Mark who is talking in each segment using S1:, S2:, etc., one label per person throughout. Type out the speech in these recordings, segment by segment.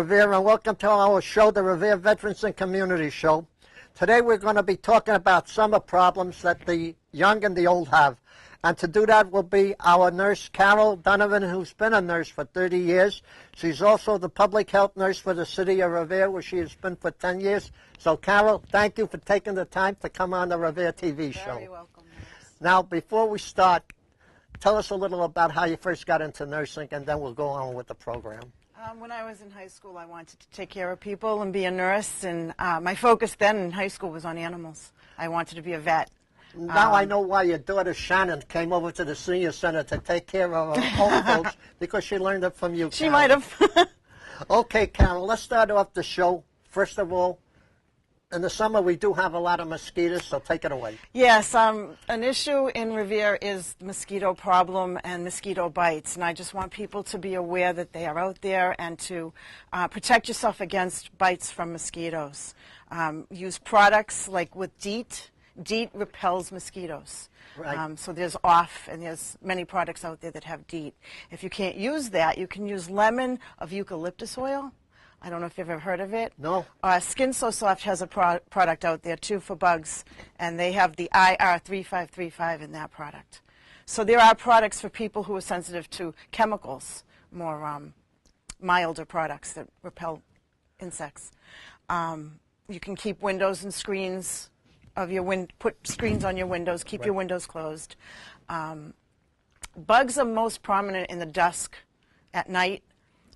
S1: Revere, and welcome to our show, the Revere Veterans and Community Show. Today we're going to be talking about summer problems that the young and the old have. And to do that will be our nurse, Carol Donovan, who's been a nurse for 30 years. She's also the public health nurse for the city of Revere, where she has been for 10 years. So, Carol, thank you for taking the time to come on the Revere TV show.
S2: Very welcome, nurse.
S1: Now, before we start, tell us a little about how you first got into nursing, and then we'll go on with the program.
S2: When I was in high school, I wanted to take care of people and be a nurse, and my focus then in high school was on animals. I wanted to be a vet.
S1: Now I know why your daughter Shannon came over to the senior center to take care of her old folks, because she learned it from you, Carol.
S2: She might have.
S1: Okay, Carol, let's start off the show. First of all, in the summer we do have a lot of mosquitoes, so take it away.
S2: Yes, an issue in Revere is the mosquito problem and mosquito bites, and I just want people to be aware that they are out there and to protect yourself against bites from mosquitoes. Use products like with DEET. DEET repels mosquitoes.
S1: Right.
S2: So there's OFF, and there's many products out there that have DEET. If you can't use that, you can use lemon of eucalyptus oil. I don't know if you've ever heard of it.
S1: No.
S2: Skin So Soft has a product out there, too, for bugs, and they have the IR3535 in that product. So there are products for people who are sensitive to chemicals, more milder products that repel insects. You can keep windows and screens of your put screens on your windows, keep your windows closed. Bugs are most prominent in the dusk at night,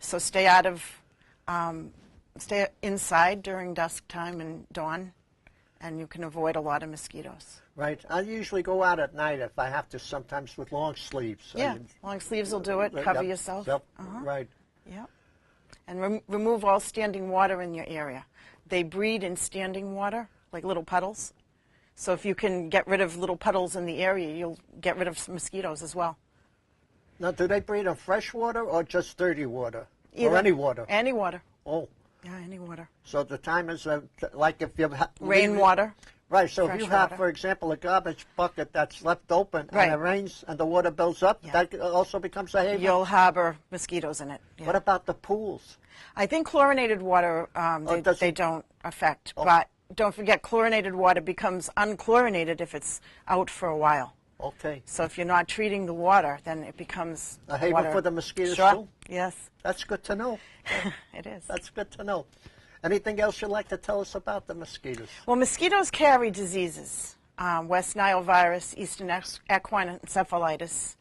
S2: so stay out of stay inside during dusk time and dawn, and you can avoid a lot of mosquitoes.
S1: Right. I usually go out at night if I have to, sometimes with long sleeves.
S2: Yeah, long sleeves will do it. Cover
S1: Yep,
S2: yourself.
S1: Yep. Right.
S2: Yep. And remove all standing water in your area. They breed in standing water, like little puddles. So if you can get rid of little puddles in the area, you'll get rid of some mosquitoes as well.
S1: Now, do they breed in fresh water or just dirty water?
S2: Either.
S1: Or any water?
S2: Any water.
S1: Oh.
S2: Yeah, any water.
S1: So the time is like if you have...
S2: Rainwater.
S1: Right, so if
S2: Fresh
S1: you have,
S2: water.
S1: for example, a garbage bucket that's left open
S2: Right.
S1: and it rains and the water builds up, that also becomes a haven?
S2: You'll harbor mosquitoes in it. Yeah.
S1: What about the pools?
S2: I think chlorinated water, they don't affect, but don't forget chlorinated water becomes unchlorinated if it's out for a while.
S1: Okay.
S2: So if you're not treating the water, then it becomes
S1: A haven
S2: water.
S1: for the mosquitoes
S2: Sure.
S1: too?
S2: Yes,
S1: That's good to know.
S2: it is.
S1: That's good to know. Anything else you'd like to tell us about the mosquitoes?
S2: Well, mosquitoes carry diseases, West Nile virus, Eastern equine encephalitis,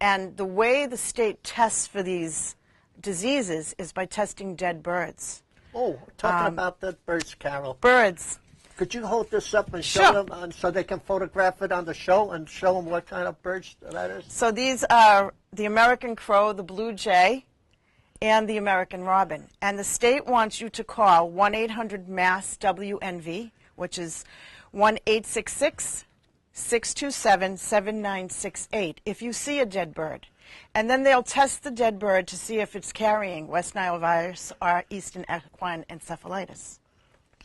S2: and the way the state tests for these diseases is by testing dead birds.
S1: Oh, talking about the birds, Carol.
S2: Birds.
S1: Could you hold this up and show
S2: Sure.
S1: them so they can photograph it on the show and show them what kind of birds that is?
S2: So these are the American crow, the blue jay, and the American robin. And the state wants you to call 1-800-MASS-WNV, which is 1-866-627-7968 if you see a dead bird. And then they'll test the dead bird to see if it's carrying West Nile virus or Eastern equine encephalitis.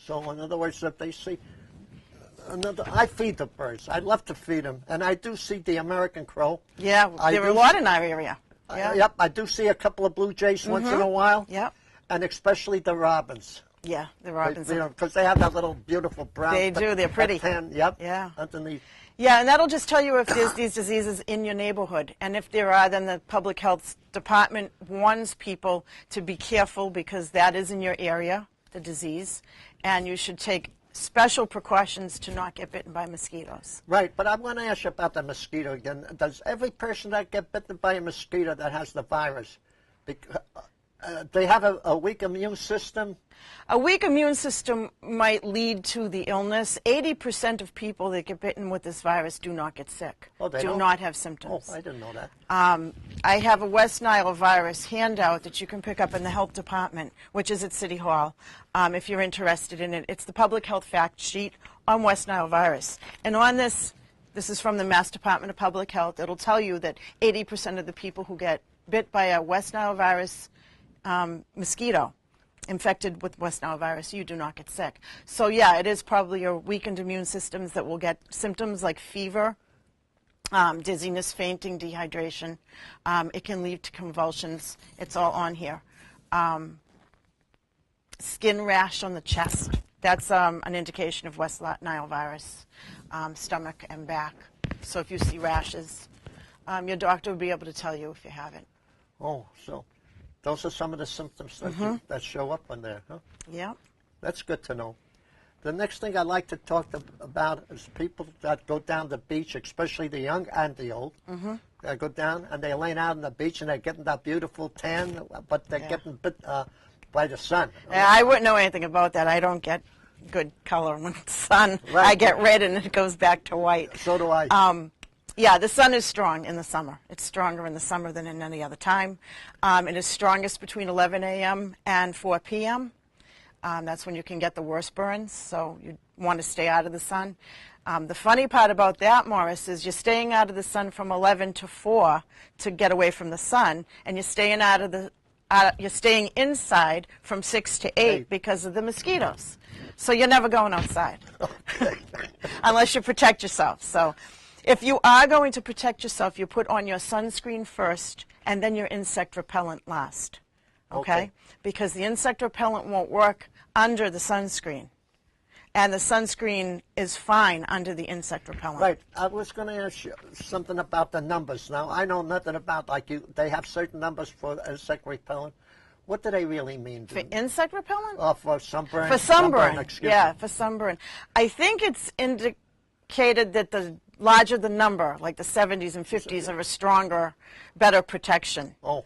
S1: So in other words, if they see... I feed the birds. I love to feed them. And I do see the American crow.
S2: Yeah, there are a lot in our area. Yeah.
S1: Yep, I do see a couple of blue jays once in a while.
S2: Yep.
S1: And especially the robins.
S2: Yeah, the robins.
S1: Because they have that little beautiful brown...
S2: They do, they're pretty.
S1: Tan, yep,
S2: Yeah.
S1: underneath.
S2: Yeah, and that'll just tell you if there's these diseases in your neighborhood. And if there are, then the public health department warns people to be careful because that is in your area, the disease. And you should take special precautions to not get bitten by mosquitoes.
S1: Right, but I want to ask you about the mosquito again. Does every person that get bitten by a mosquito that has the virus, they have a weak immune system?
S2: A weak immune system might lead to the illness. 80% of people that get bitten with this virus do not get sick,
S1: Oh, they
S2: do
S1: don't?
S2: not have symptoms.
S1: Oh, I didn't know that.
S2: I have a West Nile virus handout that you can pick up in the health department, which is at City Hall, if you're interested in it. It's the public health fact sheet on West Nile virus. And on this is from the Mass Department of Public Health. It'll tell you that 80% of the people who get bit by a West Nile virus mosquito infected with West Nile virus, you do not get sick. So yeah, it is probably your weakened immune systems that will get symptoms like fever, dizziness, fainting, dehydration. It can lead to convulsions. It's all on here. skin rash on the chest. That's an indication of West Nile virus, stomach and back. So if you see rashes, your doctor will be able to tell you if you have it.
S1: Oh, so those are some of the symptoms that, that show up on there, huh?
S2: Yeah.
S1: That's good to know. The next thing I'd like to talk about is people that go down the beach, especially the young and the old. They go down and they're laying out on the beach and they're getting that beautiful tan, but they're getting bit by the sun.
S2: Yeah, I wouldn't know anything about that. I don't get good color when it's sun.
S1: Right.
S2: I get red and it goes back to white.
S1: So do I.
S2: Yeah, the sun is strong in the summer. It's stronger in the summer than in any other time. It is strongest between 11 a.m. and 4 p.m. That's when you can get the worst burns, so you want to stay out of the sun. The funny part about that, Morris, is you're staying out of the sun from 11 to 4 to get away from the sun, and you're staying you're staying inside from 6 to 8 because of the mosquitoes. So you're never going outside, unless you protect yourself. So if you are going to protect yourself, you put on your sunscreen first, and then your insect repellent last. Okay? Because the insect repellent won't work under the sunscreen. And the sunscreen is fine under the insect repellent.
S1: Right. I was going to ask you something about the numbers. Now, I know nothing about, like, they have certain numbers for insect repellent. What do they really mean?
S2: For insect repellent?
S1: For sunburn.
S2: For sunburn,
S1: excuse
S2: yeah,
S1: me.
S2: for sunburn. I think it's indicated that the larger the number, like the 70s and 50s, are a stronger, better protection.
S1: Oh.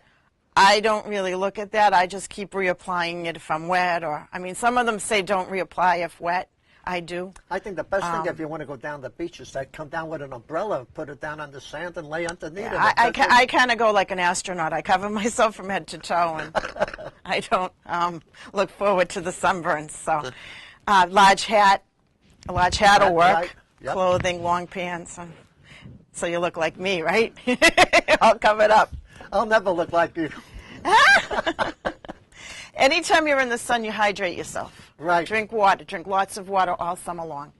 S2: I don't really look at that. I just keep reapplying it if I'm wet, or, I mean, some of them say don't reapply if wet. I do.
S1: I think the best thing if you want to go down the beach is that come down with an umbrella, put it down on the sand, and lay underneath it.
S2: I kind of go like an astronaut. I cover myself from head to toe, and I don't look forward to the sunburns. So, large hat will work.
S1: Right. Yep.
S2: Clothing, long pants, so you look like me, right? All covered up.
S1: I'll never look like you.
S2: Anytime you're in the sun, you hydrate yourself.
S1: Right.
S2: Drink water. Drink lots of water all summer long.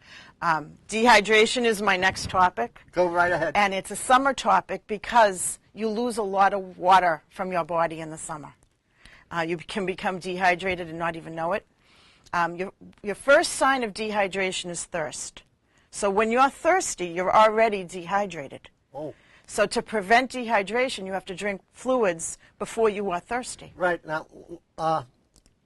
S2: Dehydration is my next topic.
S1: Go right ahead.
S2: And it's a summer topic because you lose a lot of water from your body in the summer. You can become dehydrated and not even know it. Your first sign of dehydration is thirst. So when you're thirsty, you're already dehydrated.
S1: Oh.
S2: So to prevent dehydration, you have to drink fluids before you are thirsty.
S1: Right. Now,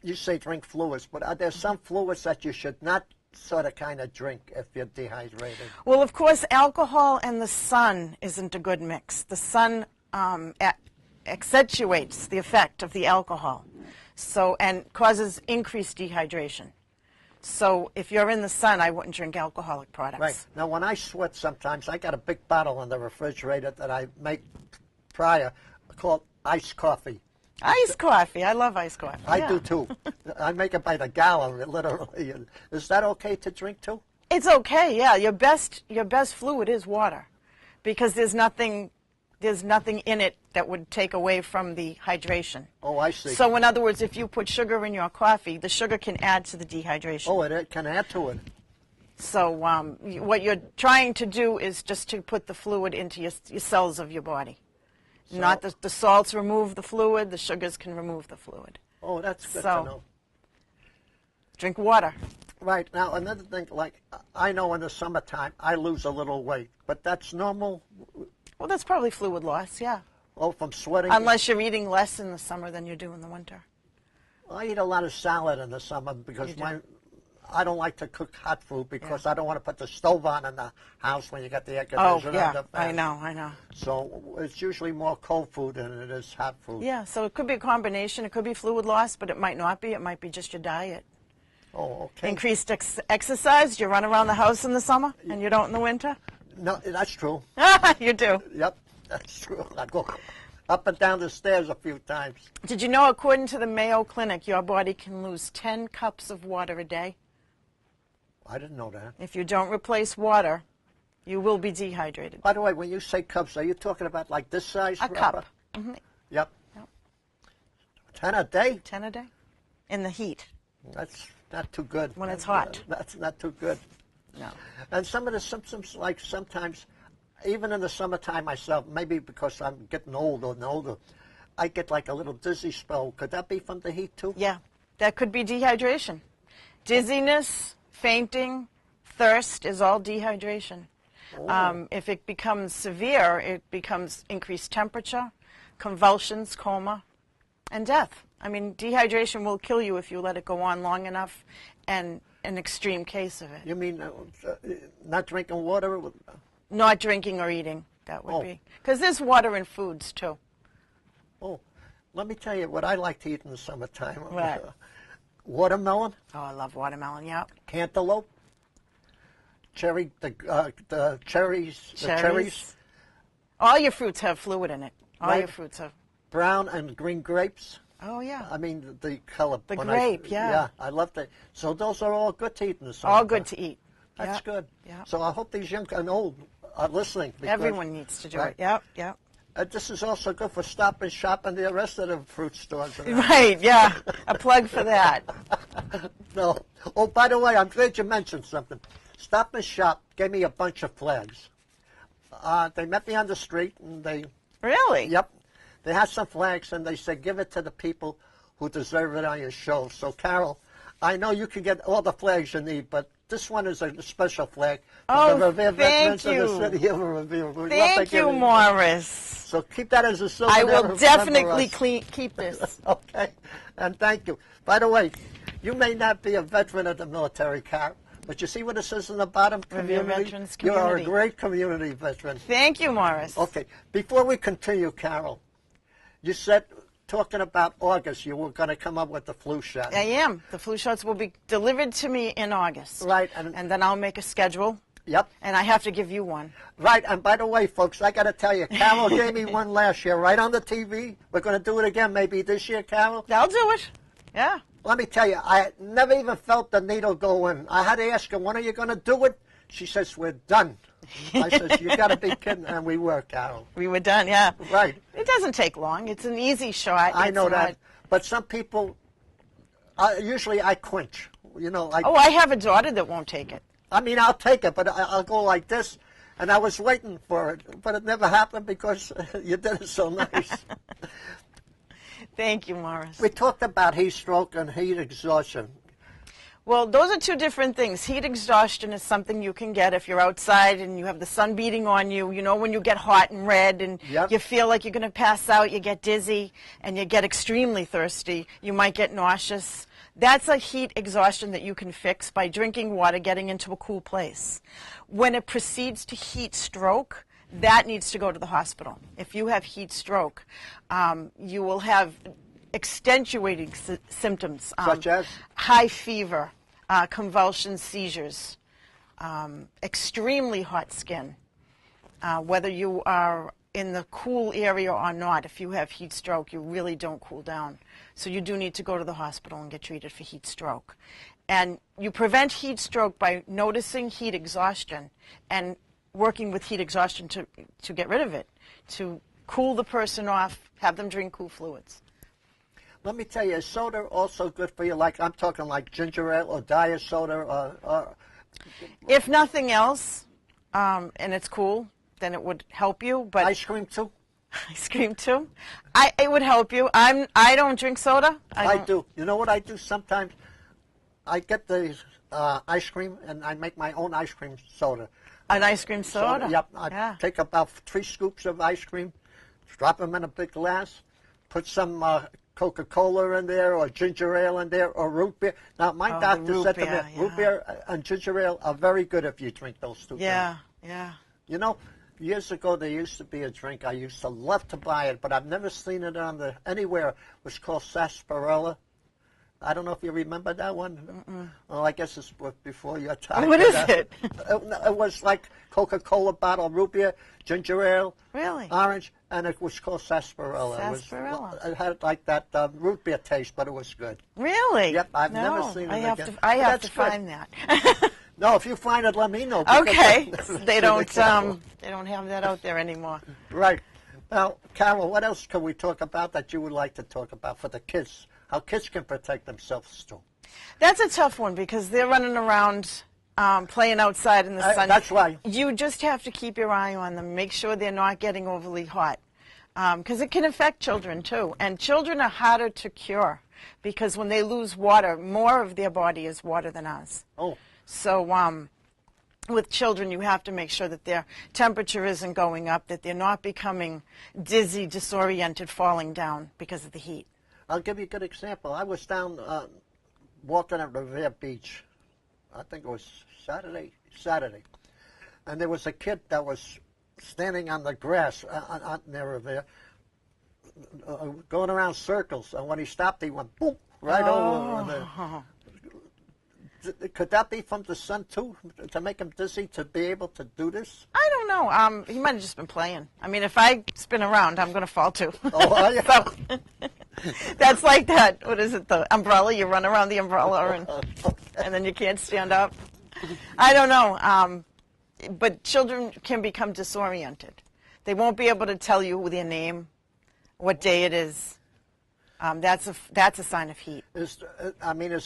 S1: you say drink fluids, but are there some fluids that you should not sort of kind of drink if you're dehydrated?
S2: Well, of course, alcohol and the sun isn't a good mix. The sun accentuates the effect of the alcohol, and causes increased dehydration. So if you're in the sun, I wouldn't drink alcoholic products.
S1: Right. Now, when I sweat sometimes, I got a big bottle in the refrigerator that I make prior called iced coffee.
S2: Iced coffee. I love iced coffee.
S1: I do, too. I make it by the gallon, literally. Is that okay to drink, too?
S2: It's okay, yeah. Your best fluid is water because there's nothing in it that would take away from the hydration.
S1: Oh, I see.
S2: So in other words, if you put sugar in your coffee, the sugar can add to the dehydration.
S1: Oh, it can add to it.
S2: So what you're trying to do is just to put the fluid into your cells of your body. So, not the salts remove the fluid, the sugars can remove the fluid.
S1: Oh, that's good to know.
S2: Drink water.
S1: Right. Now, another thing, like, I know in the summertime I lose a little weight, but that's normal?
S2: Well, that's probably fluid loss, yeah.
S1: Oh, from sweating?
S2: Unless you're eating less in the summer than you do in the winter.
S1: I eat a lot of salad in the summer because I don't like to cook hot food because I don't want to put the stove on in the house when you got the air conditioner.
S2: Oh, yeah, I know.
S1: So it's usually more cold food than it is hot food.
S2: Yeah, so it could be a combination. It could be fluid loss, but it might not be. It might be just your diet.
S1: Oh, okay.
S2: Increased exercise. Do you run around the house in the summer and you don't in the winter?
S1: No, that's true.
S2: You do.
S1: Yep, that's true. I go up and down the stairs a few times.
S2: Did you know, according to the Mayo Clinic, your body can lose 10 cups of water a day?
S1: I didn't know that.
S2: If you don't replace water, you will be dehydrated.
S1: By the way, when you say cups, are you talking about like this size?
S2: A cup. Mm-hmm.
S1: Yep. 10 a day?
S2: 10 a day. In the heat.
S1: That's not too good.
S2: When it's hot.
S1: That's not too good.
S2: No.
S1: And some of the symptoms, like sometimes, even in the summertime myself, maybe because I'm getting older and older, I get like a little dizzy spell. Could that be from the heat too?
S2: Yeah. That could be dehydration. Dizziness, fainting, thirst is all dehydration. If it becomes severe, it becomes increased temperature, convulsions, coma, and death. I mean, dehydration will kill you if you let it go on long enough, and an extreme case of it.
S1: You mean not drinking water?
S2: Not drinking or eating, that would be. Because there's water in foods, too.
S1: Oh, let me tell you what I like to eat in the summertime.
S2: What?
S1: Watermelon.
S2: Oh, I love watermelon, yeah.
S1: Cantaloupe. Cherry, the cherries.
S2: All your fruits have fluid in it. All your fruits have.
S1: Brown and green grapes.
S2: Oh, yeah.
S1: I mean, the color.
S2: The grape, yeah.
S1: Yeah, I love that. So those are all good to eat in the summer.
S2: All good to eat.
S1: That's good.
S2: Yeah.
S1: So I hope these young and old are listening. Because,
S2: everyone needs to do it. Yep, yep.
S1: This is also good for Stop and Shop and the rest of the fruit stores.
S2: Right, yeah. A plug for that.
S1: No. Oh, by the way, I'm glad you mentioned something. Stop and Shop gave me a bunch of flags. They met me on the street and they...
S2: Really?
S1: Yep. They had some flags and they said, give it to the people who deserve it on your show. So, Carol, I know you can get all the flags you need, but this one is a special flag.
S2: Oh,
S1: the Revere
S2: thank
S1: Veterans
S2: you.
S1: of the City of Revere.
S2: Thank you, Morris.
S1: So keep that as a souvenir.
S2: I will definitely keep this.
S1: Okay, and thank you. By the way, you may not be a veteran of the military, Carol, but you see what it says in the bottom?
S2: Revere Veterans Community.
S1: You are a great community veteran.
S2: Thank you, Morris.
S1: Okay, before we continue, Carol, you said, talking about August, you were going to come up with the flu shot.
S2: I am. The flu shots will be delivered to me in August.
S1: Right.
S2: And then I'll make a schedule.
S1: Yep.
S2: And I have to give you one.
S1: Right. And by the way, folks, I got to tell you, Carol gave me one last year right on the TV. We're going to do it again maybe this year, Carol.
S2: I'll do it. Yeah.
S1: Let me tell you, I never even felt the needle go in. I had to ask her, when are you going to do it? She says, we're done. I says, you got to be kidding. And we were, Carol.
S2: We were done, yeah.
S1: Right.
S2: It doesn't take long. It's an easy shot.
S1: I know that. But some people, usually I quench. You know, like.
S2: Oh, I have a daughter that won't take it.
S1: I mean, I'll take it, but I'll go like this. And I was waiting for it, but it never happened because you did it so nice.
S2: Thank you, Morris.
S1: We talked about heat stroke and heat exhaustion.
S2: Well, those are two different things. Heat exhaustion is something you can get if you're outside and you have the sun beating on you. You know, when you get hot and red and you feel like you're going to pass out, you get dizzy and you get extremely thirsty. You might get nauseous. That's a heat exhaustion that you can fix by drinking water, getting into a cool place. When it proceeds to heat stroke, that needs to go to the hospital. If you have heat stroke, you will have extenuating symptoms.
S1: Such as?
S2: High fever, convulsions, seizures, extremely hot skin. Whether you are in the cool area or not, if you have heat stroke, you really don't cool down. So you do need to go to the hospital and get treated for heat stroke. And you prevent heat stroke by noticing heat exhaustion and working with heat exhaustion to get rid of it, to cool the person off, have them drink cool fluids.
S1: Let me tell you, is soda also good for you? Like, I'm talking like ginger ale or diet soda or
S2: if nothing else, and it's cool, then it would help you. But
S1: ice cream too?
S2: Ice cream too? It would help you. I don't drink soda.
S1: I do. You know what I do sometimes? I get the ice cream and I make my own ice cream soda.
S2: An ice cream soda?
S1: Yep. I take about 3 scoops of ice cream, drop them in a big glass, put some Coca-Cola in there or ginger ale in there or root beer. Now, my doctor said to me, root beer and ginger ale are very good if you drink those two things.
S2: Yeah.
S1: You know, years ago there used to be a drink. I used to love to buy it, but I've never seen it on anywhere. It was called sarsaparilla. I don't know if you remember that one. Well, I guess it's before your time.
S2: What is it?
S1: It was like Coca-Cola bottle, root beer, ginger ale,
S2: really,
S1: orange, and it was called sarsaparilla.
S2: Sarsaparilla.
S1: It had like that root beer taste, but it was good.
S2: Really?
S1: Yep, I've never seen it again.
S2: I have to find that.
S1: No, if you find it, let me know.
S2: Okay. They don't have that out there anymore.
S1: Right. Now, Carol, what else can we talk about that you would like to talk about for the kids? How kids can protect themselves too.
S2: That's a tough one because they're running around playing outside in the sun.
S1: That's right.
S2: You just have to keep your eye on them. Make sure they're not getting overly hot because it can affect children too. And children are harder to cure. because when they lose water, more of their body is water than ours.
S1: Oh.
S2: So with children, you have to make sure that their temperature isn't going up, that they're not becoming dizzy, disoriented, falling down because of the heat.
S1: I'll give you a good example. I was down walking at Revere Beach. I think it was Saturday. And there was a kid that was standing on the grass near Revere, going around circles. And when he stopped, he went boom, right over there. Could that be from the sun, too, to make him dizzy to be able to do this?
S2: I don't know. He might have just been playing. I mean, if I spin around, I'm going to fall, too.
S1: Oh, are you?
S2: So, that's like that. What is it, the umbrella? You run around the umbrella and then you can't stand up. I don't know. But children can become disoriented. They won't be able to tell you their name, what day it is. That's a sign of heat.
S1: Is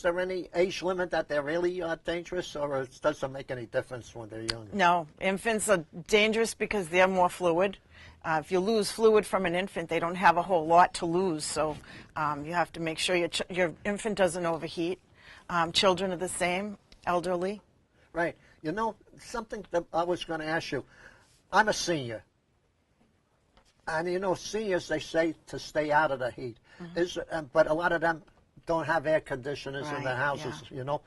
S1: there any age limit that they're really dangerous, or it doesn't make any difference when they're young?
S2: No, infants are dangerous because they're more fluid. If you lose fluid from an infant, they don't have a whole lot to lose, so you have to make sure your infant doesn't overheat. Children are the same, elderly.
S1: Right. You know, something that I was going to ask you. I'm a senior. And, you know, seniors, they say to stay out of the heat. But a lot of them don't have air conditioners in their houses, you know.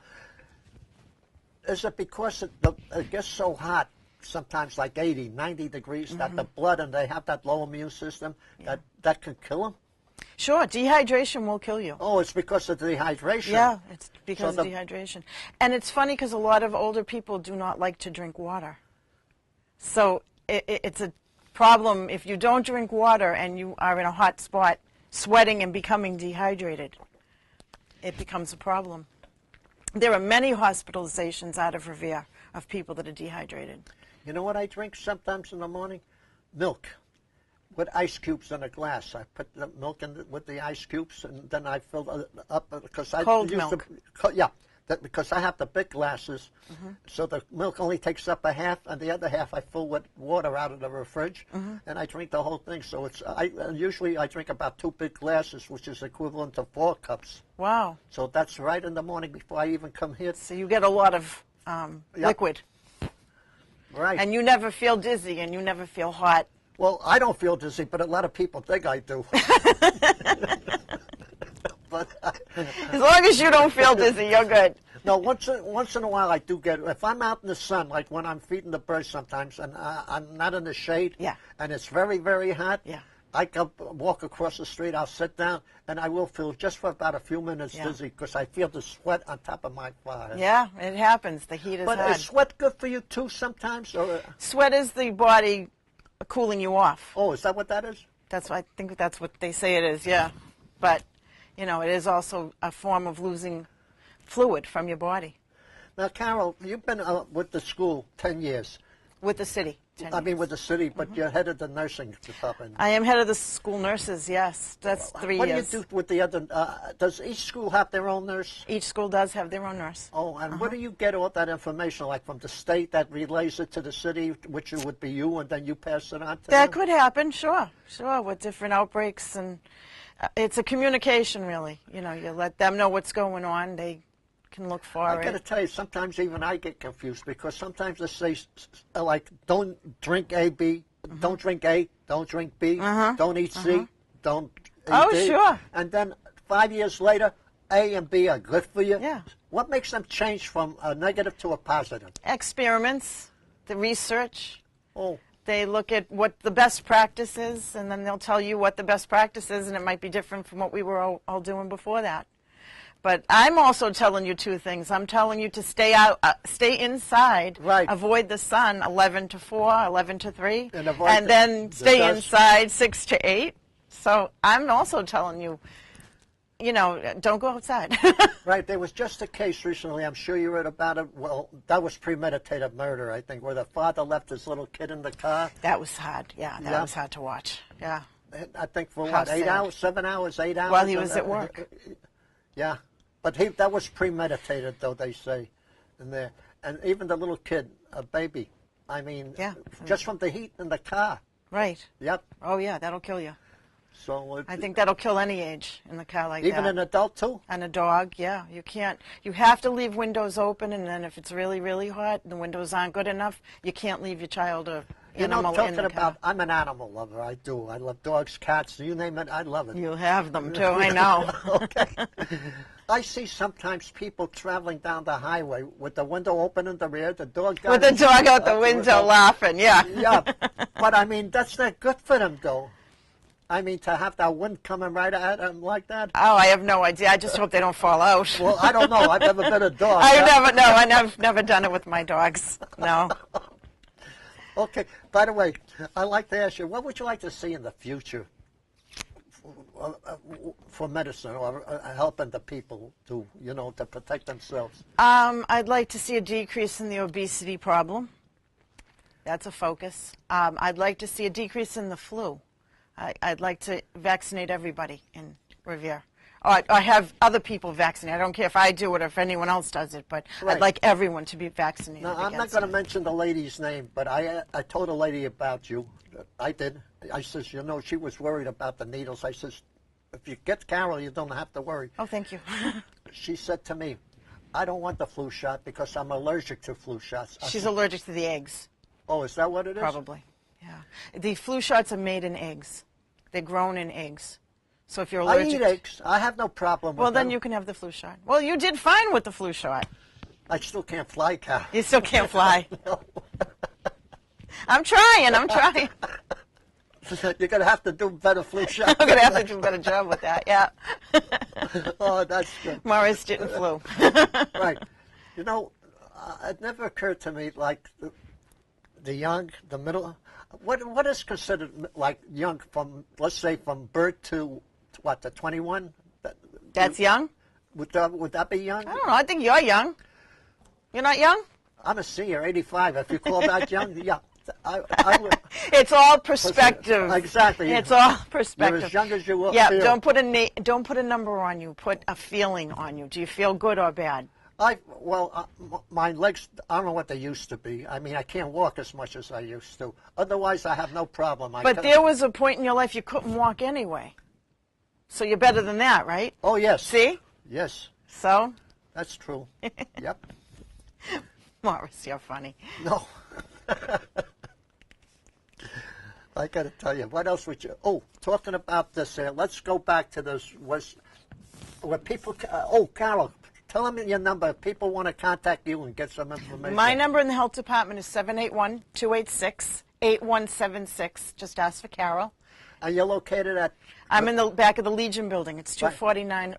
S1: Is it because it gets so hot, sometimes like 80, 90 degrees, that the blood, and they have that low immune system, that can kill them?
S2: Sure, dehydration will kill you.
S1: Oh, it's because of dehydration.
S2: Yeah, it's because of dehydration. And it's funny because a lot of older people do not like to drink water. So it's a problem if you don't drink water and you are in a hot spot, sweating and becoming dehydrated. It becomes a problem. There are many hospitalizations out of Revere of people that are dehydrated.
S1: You know what I drink sometimes in the morning? Milk. With ice cubes in a glass. I put the milk in with the ice cubes, and then I fill it up because I
S2: cold milk.
S1: Because I have the big glasses, so the milk only takes up a half, and the other half I fill with water out of the fridge, and I drink the whole thing. So usually I drink about 2 big glasses, which is equivalent to 4 cups.
S2: Wow!
S1: So that's right in the morning before I even come here.
S2: So you get a lot of liquid.
S1: Right.
S2: And you never feel dizzy, and you never feel hot.
S1: Well, I don't feel dizzy, but a lot of people think I do. But
S2: as long as you don't feel dizzy, you're good.
S1: No, once in a while I do get, if I'm out in the sun, like when I'm feeding the birds sometimes, and I'm not in the shade, and it's very, very hot, I can walk across the street, I'll sit down, and I will feel just for about a few minutes dizzy because I feel the sweat on top of my forehead.
S2: Yeah, it happens. The heat is hot.
S1: But is sweat good for you too sometimes? Or?
S2: Sweat is the body cooling you off.
S1: Oh, is that what that is?
S2: I think that's what they say it is, yeah. But, you know, it is also a form of losing fluid from your body.
S1: Now, Carol, you've been with the school 10 years.
S2: With the city.
S1: With the city, but you're head of the nursing department.
S2: I am head of the school nurses, yes. That's 3 years.
S1: What do you do with the other, does each school have their own nurse?
S2: Each school does have their own nurse.
S1: Oh, and where do you get all that information, like from the state that relays it to the city, which would be you, and then you pass it on to them?
S2: That could happen, sure, with different outbreaks, and it's a communication, really. You know, you let them know what's going on, they can look for it.
S1: I got to tell you, sometimes even I get confused because sometimes they say, like, don't drink A, B, don't drink A, don't drink B, don't eat C, don't eat D.
S2: Sure.
S1: And then 5 years later, A and B are good for you.
S2: Yeah.
S1: What makes them change from a negative to a positive?
S2: Experiments, the research.
S1: Oh.
S2: They look at what the best practice is, and then they'll tell you what the best practice is, and it might be different from what we were all doing before that. But I'm also telling you 2 things. I'm telling you to stay out, stay inside, avoid the sun 11 to 4, 11 to 3, and then stay inside 6 to 8. So I'm also telling you, you know, don't go outside.
S1: Right. There was just a case recently, I'm sure you read about it. Well, that was premeditated murder, I think, where the father left his little kid in the car.
S2: That was hard. Yeah, that was hard to watch. Yeah.
S1: I think for what, 8 hours, 7 hours, 8 hours?
S2: While he was at work.
S1: Yeah. But that was premeditated, though, they say, in there. And even the little kid, a baby, I mean, just from the heat in the car.
S2: Right.
S1: Yep.
S2: Oh, yeah, that'll kill you.
S1: So
S2: I think that'll kill any age in the car like
S1: even
S2: that.
S1: an adult too?
S2: And a dog, yeah. You can't. You have to leave windows open, and then if it's really, really hot and the windows aren't good enough, you can't leave your child or animal in the car.
S1: I'm an animal lover. I do. I love dogs, cats, you name it. I love it.
S2: You have them too. I know.
S1: Okay. I see sometimes people traveling down the highway with the window open in the rear, the dog
S2: with the dog out the window laughing. Yeah.
S1: Yeah, but I mean that's not good for them, though. I mean, to have that wind coming right at them like that.
S2: Oh, I have no idea. I just hope they don't fall out.
S1: Well, I don't know. I've never been a dog.
S2: I've never done it with my dogs. No.
S1: Okay. By the way, I'd like to ask you, what would you like to see in the future for medicine or helping the people to, to protect themselves?
S2: I'd like to see a decrease in the obesity problem. That's a focus. I'd like to see a decrease in the flu. I'd like to vaccinate everybody in Revere. Or have other people vaccinate. I don't care if I do it or if anyone else does it, but right. I'd like everyone to be vaccinated.
S1: Now, I'm not going to mention the lady's name, but I told a lady about you. I did. I says, she was worried about the needles. I says, if you get Carol, you don't have to worry.
S2: Oh, thank you.
S1: She said to me, I don't want the flu shot because I'm allergic to flu shots.
S2: She's allergic to the eggs.
S1: Oh, is that what it is?
S2: Probably, yeah. The flu shots are made in eggs. They're grown in eggs. So if you're allergic...
S1: I eat eggs. I have no problem with them.
S2: Well, then you can have the flu shot. Well, you did fine with the flu shot.
S1: I still can't fly, Carol.
S2: You still can't fly. No. I'm trying.
S1: You're going to have to do better flu shots.
S2: I'm going to have to do a better job with that, yeah.
S1: Oh, that's good.
S2: Morris didn't flu.
S1: Right. It never occurred to me, like, the young, the middle... What is considered like young from, let's say, from birth to what, to 21?
S2: That's young?
S1: Would that be young?
S2: I don't know. I think you're young. You're not young?
S1: I'm a senior, 85. If you call that young, yeah.
S2: It's all perspective.
S1: Exactly.
S2: It's all perspective.
S1: You're as young as you will.
S2: Yeah. Feel. Don't put a number on you. Put a feeling on you. Do you feel good or bad?
S1: My legs, I don't know what they used to be. I mean, I can't walk as much as I used to. Otherwise, I have no problem.
S2: But there was a point in your life you couldn't walk anyway. So you're better than that, right?
S1: Oh, yes.
S2: See?
S1: Yes.
S2: So?
S1: That's true. Yep.
S2: Morris, you're funny.
S1: No. I got to tell you, what else would you... Oh, talking about this here, let's go back to this... where people... Carol... Tell them your number if people want to contact you and get some information.
S2: My number in the health department is 781-286-8176. Just ask for Carol.
S1: And you're located at?
S2: I'm in the back of the Legion building. It's 249R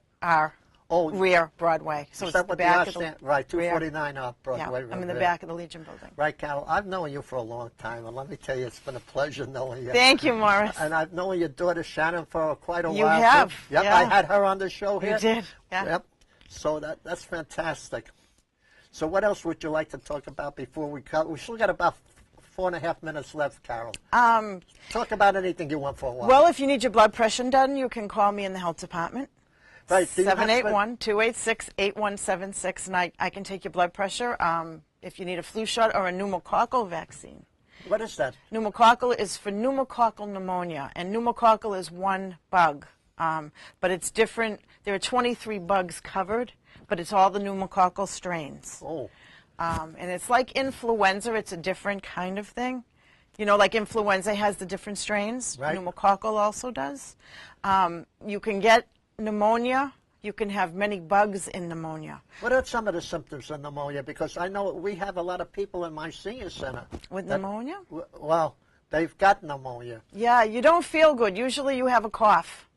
S2: rear Broadway.
S1: So it's the back of the right, 249R Broadway.
S2: Yeah, I'm in the back of the Legion building.
S1: Right, Carol. I've known you for a long time, and let me tell you, it's been a pleasure knowing you.
S2: Thank you, Morris.
S1: And I've known your daughter Shannon for quite a while.
S2: You have.
S1: Too. Yep,
S2: yeah.
S1: I had her on the show here.
S2: You did. Yeah.
S1: Yep. So that's fantastic. So what else would you like to talk about before we cut? We still got about 4.5 minutes left, Carol. Talk about anything you want for a while.
S2: Well, if you need your blood pressure done, you can call me in the health department.
S1: Right.
S2: 781-286-8176, and I can take your blood pressure if you need a flu shot or a pneumococcal vaccine.
S1: What is that?
S2: Pneumococcal is for pneumococcal pneumonia, and pneumococcal is one bug. But it's different. There are 23 bugs covered, but it's all the pneumococcal strains.
S1: Oh.
S2: And it's like influenza. It's a different kind of thing. Like influenza has the different strains.
S1: Right.
S2: Pneumococcal also does. You can get pneumonia. You can have many bugs in pneumonia.
S1: What are some of the symptoms of pneumonia? Because I know we have a lot of people in my senior center.
S2: With pneumonia?
S1: Well, they've got pneumonia.
S2: Yeah, you don't feel good. Usually you have a cough.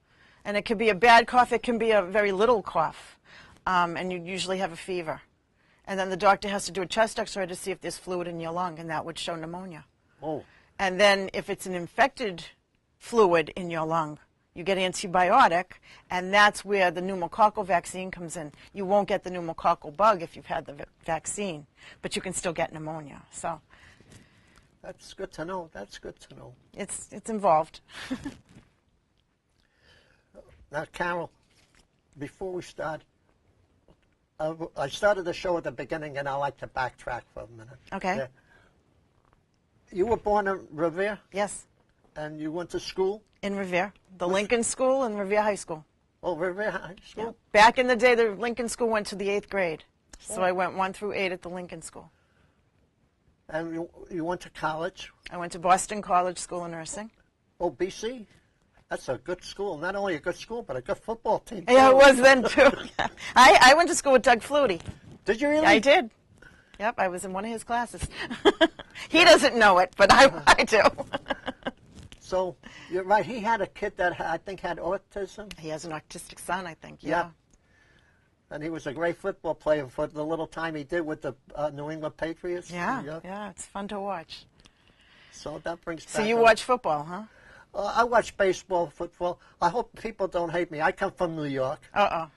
S2: And it could be a bad cough. It can be a very little cough. And you usually have a fever. And then the doctor has to do a chest x-ray to see if there's fluid in your lung, and that would show pneumonia.
S1: Oh.
S2: And then if it's an infected fluid in your lung, you get antibiotic, and that's where the pneumococcal vaccine comes in. You won't get the pneumococcal bug if you've had the vaccine, but you can still get pneumonia. So
S1: that's good to know. That's good to know.
S2: It's involved.
S1: Now, Carol, before we start, I started the show at the beginning, and I like to backtrack for a minute.
S2: Okay.
S1: Yeah. You were born in Revere?
S2: Yes.
S1: And you went to school?
S2: In Revere, the Lincoln School and Revere High School.
S1: Oh, Revere High School?
S2: Yeah. Back in the day, the Lincoln School went to the 8th grade. So I went 1 through 8 at the Lincoln School.
S1: And you went to college? I
S2: went to Boston College School of Nursing.
S1: Oh, BC? That's a good school. Not only a good school, but a good football team.
S2: Yeah, it was then, too. I went to school with Doug Flutie.
S1: Did you really?
S2: I did. Yep, I was in one of his classes. He doesn't know it, but I do.
S1: So, you're right. He had a kid that I think had autism.
S2: He has an autistic son, I think,
S1: yeah. And he was a great football player for the little time he did with the New England Patriots.
S2: Yeah, it's fun to watch.
S1: So that brings back...
S2: So you watch football, huh?
S1: I watch baseball, football. I hope people don't hate me. I come from New York.
S2: Uh-oh.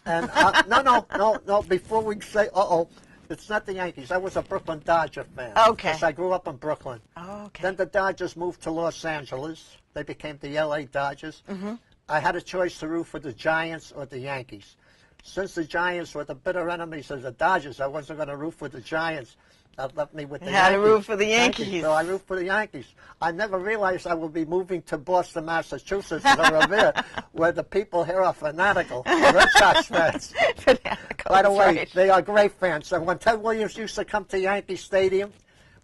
S1: And no, before we say uh-oh, it's not the Yankees. I was a Brooklyn Dodger fan.
S2: Okay.
S1: Because I grew up in Brooklyn.
S2: Oh, okay.
S1: Then the Dodgers moved to Los Angeles. They became the LA Dodgers. Mm-hmm. I had a choice to root for the Giants or the Yankees. Since the Giants were the bitter enemies of the Dodgers, I wasn't going to root for the Giants. That left me with the Yankees.
S2: Had to root for the Yankees.
S1: So I root for the Yankees. I never realized I would be moving to Boston, Massachusetts, or Revere, where the people here are fanatical Red Sox fans.
S2: Fanatical.
S1: By the way,
S2: right.
S1: They are great fans. And when Ted Williams used to come to Yankee Stadium,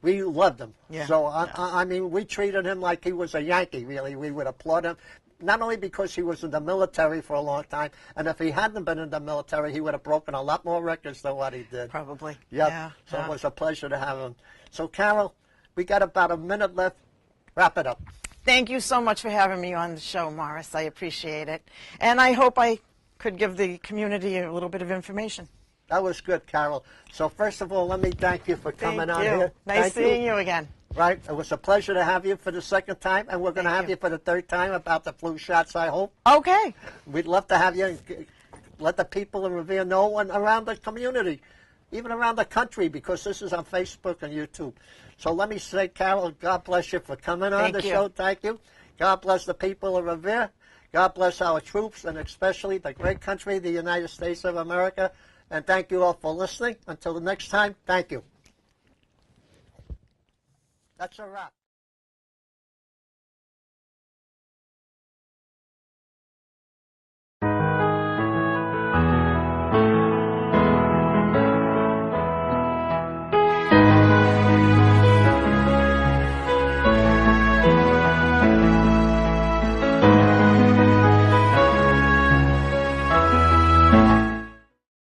S1: we loved him.
S2: Yeah.
S1: So, I mean, we treated him like he was a Yankee, really. We would applaud him. Not only because he was in the military for a long time, and if he hadn't been in the military, he would have broken a lot more records than what he did.
S2: Probably.
S1: Yep.
S2: Yeah.
S1: So it was a pleasure to have him. So, Carol, we got about a minute left. Wrap it up.
S2: Thank you so much for having me on the show, Morris. I appreciate it. And I hope I could give the community a little bit of information.
S1: That was good, Carol. So, first of all, let me thank you for coming on here.
S2: Nice seeing you again.
S1: Right. It was a pleasure to have you for the second time, and we're going to have you for the third time about the flu shots, I hope.
S2: Okay.
S1: We'd love to have you and let the people in Revere know and around the community, even around the country, because this is on Facebook and YouTube. So let me say, Carol, God bless you for coming on the show. Thank you. God bless the people of Revere. God bless our troops, and especially the great country, the United States of America. And thank you all for listening. Until the next time, thank you. That's a wrap.